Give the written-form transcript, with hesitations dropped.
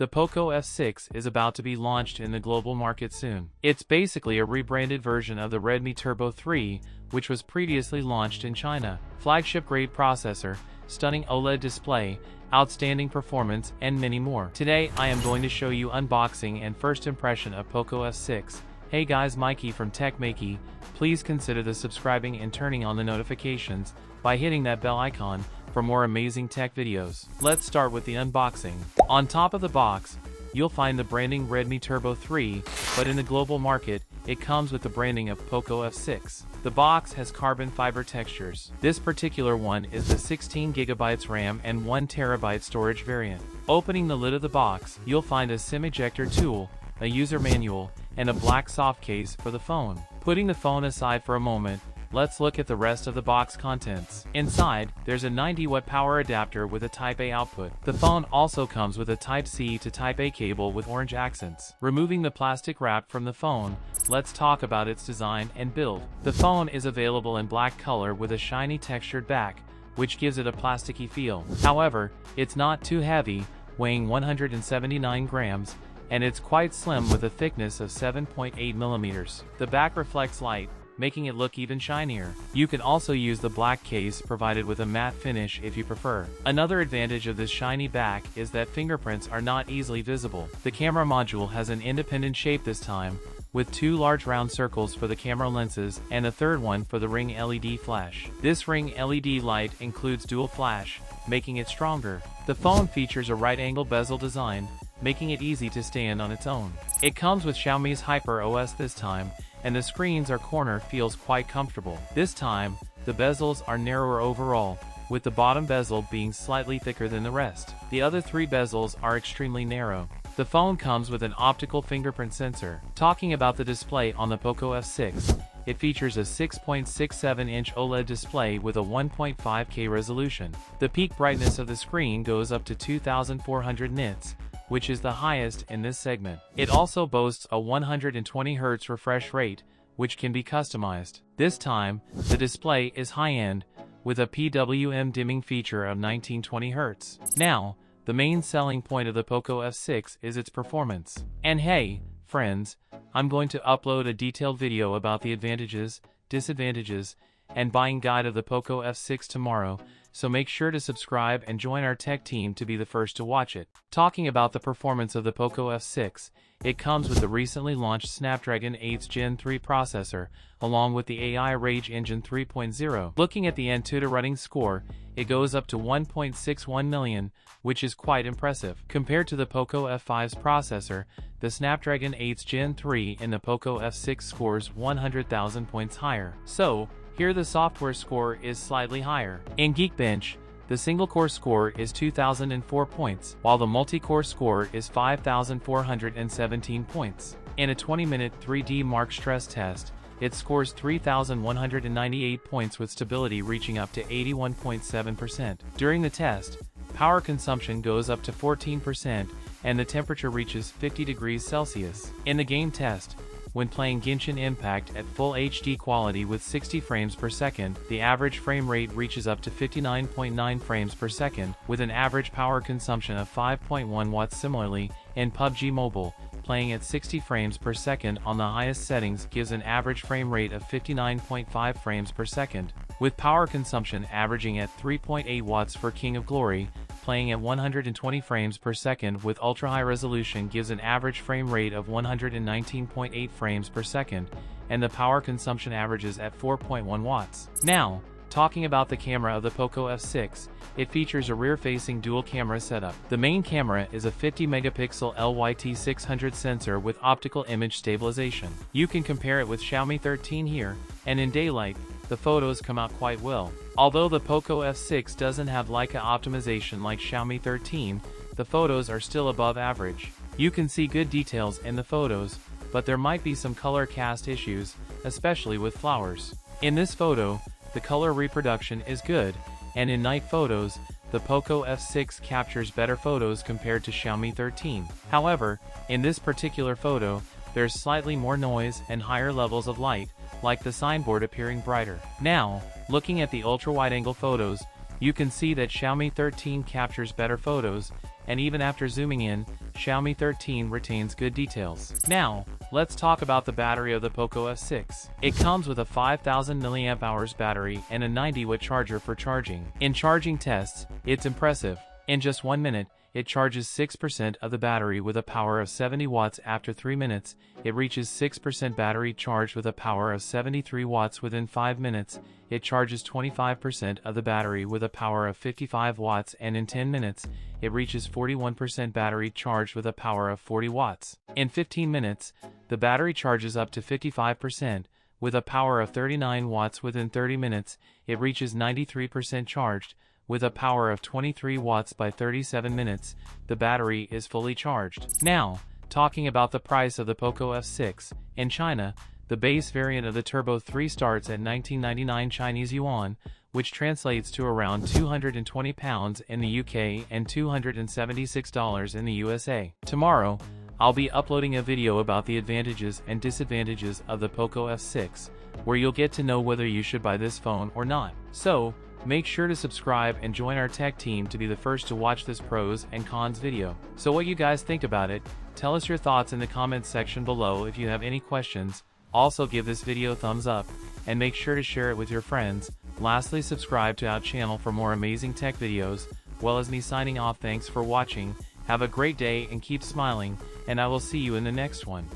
The Poco F6 is about to be launched in the global market soon. It's basically a rebranded version of the Redmi Turbo 3, which was previously launched in China. Flagship-grade processor, stunning OLED display, outstanding performance, and many more. Today, I am going to show you unboxing and first impression of Poco F6. Hey guys, Maiky from techmaiky. Please consider the subscribing and turning on the notifications by hitting that bell icon for more amazing tech videos. Let's start with the unboxing. On top of the box, you'll find the branding Redmi Turbo 3, but in the global market, it comes with the branding of Poco F6. The box has carbon fiber textures. This particular one is the 16GB RAM and 1TB storage variant. Opening the lid of the box, you'll find a SIM ejector tool, a user manual, and a black soft case for the phone. Putting the phone aside for a moment, let's look at the rest of the box contents. Inside, there's a 90-watt power adapter with a Type-A output. The phone also comes with a Type-C to Type-A cable with orange accents. Removing the plastic wrap from the phone, let's talk about its design and build. The phone is available in black color with a shiny textured back, which gives it a plasticky feel. However, it's not too heavy, weighing 179 grams, and it's quite slim with a thickness of 7.8 millimeters. The back reflects light, making it look even shinier. You can also use the black case provided with a matte finish if you prefer. Another advantage of this shiny back is that fingerprints are not easily visible. The camera module has an independent shape this time, with two large round circles for the camera lenses and a third one for the ring LED flash. This ring LED light includes dual flash, making it stronger. The phone features a right-angle bezel design, making it easy to stand on its own. It comes with Xiaomi's Hyper OS this time, and the screens are corner feels quite comfortable. This time, the bezels are narrower overall, with the bottom bezel being slightly thicker than the rest. The other three bezels are extremely narrow. The phone comes with an optical fingerprint sensor. Talking about the display on the Poco F6, it features a 6.67-inch OLED display with a 1.5K resolution. The peak brightness of the screen goes up to 2400 nits, which is the highest in this segment. It also boasts a 120 Hz refresh rate, which can be customized. This time, the display is high-end, with a PWM dimming feature of 1920 Hz. Now, the main selling point of the Poco F6 is its performance. And hey, friends, I'm going to upload a detailed video about the advantages, disadvantages, and buying guide of the Poco F6 tomorrow, so make sure to subscribe and join our tech team to be the first to watch it. Talking about the performance of the Poco F6, it comes with the recently launched Snapdragon 8 Gen 3 processor, along with the AI Rage Engine 3.0. Looking at the Antutu running score, it goes up to 1.61 million, which is quite impressive. Compared to the Poco F5's processor, the Snapdragon 8 Gen 3 in the Poco F6 scores 100,000 points higher. So, here the software score is slightly higher. In Geekbench, the single-core score is 2,004 points, while the multi-core score is 5,417 points. In a 20-minute 3D Mark stress test, it scores 3,198 points with stability reaching up to 81.7%. During the test, power consumption goes up to 14%, and the temperature reaches 50 degrees Celsius. In the game test, when playing Genshin Impact at full HD quality with 60 frames per second, the average frame rate reaches up to 59.9 frames per second, with an average power consumption of 5.1 watts. Similarly, in PUBG Mobile, playing at 60 frames per second on the highest settings gives an average frame rate of 59.5 frames per second, with power consumption averaging at 3.8 watts for King of Glory. Playing at 120 frames per second with ultra-high resolution gives an average frame rate of 119.8 frames per second, and the power consumption averages at 4.1 watts. Now, talking about the camera of the Poco F6, it features a rear-facing dual camera setup. The main camera is a 50-megapixel LYT600 sensor with optical image stabilization. You can compare it with Xiaomi 13 here, and in daylight, the photos come out quite well. Although the Poco F6 doesn't have Leica optimization like Xiaomi 13, the photos are still above average. You can see good details in the photos, but there might be some color cast issues, especially with flowers. In this photo, the color reproduction is good, and in night photos, the Poco F6 captures better photos compared to Xiaomi 13. However, in this particular photo, there's slightly more noise and higher levels of light, like the signboard appearing brighter. Now, looking at the ultra-wide-angle photos, You can see that Xiaomi 13 captures better photos, and even after zooming in, Xiaomi 13 retains good details. Now, let's talk about the battery of the Poco F6. It comes with a 5000 mAh battery and a 90-watt charger for charging. In charging tests, it's impressive. In just 1 minute, it charges 6% of the battery with a power of 70 watts. After 3 minutes, it reaches 6% battery charged with a power of 73 watts. Within 5 minutes, it charges 25% of the battery with a power of 55 watts, and in 10 minutes, it reaches 41% battery charged with a power of 40 watts. In 15 minutes, the battery charges up to 55% with a power of 39 watts. Within 30 minutes, it reaches 93% charged with a power of 23 watts. By 37 minutes, the battery is fully charged. Now, talking about the price of the Poco F6. In China, the base variant of the Turbo 3 starts at 1999 Chinese yuan, which translates to around £220 in the UK and $276 in the USA. Tomorrow, I'll be uploading a video about the advantages and disadvantages of the Poco F6, where you'll get to know whether you should buy this phone or not. So, make sure to subscribe and join our tech team to be the first to watch this pros and cons video. So what you guys think about it? Tell us your thoughts in the comments section below. If you have any questions, also give this video a thumbs up, and make sure to share it with your friends. Lastly, subscribe to our channel for more amazing tech videos. Well, as me signing off, thanks for watching, have a great day and keep smiling, and I will see you in the next one.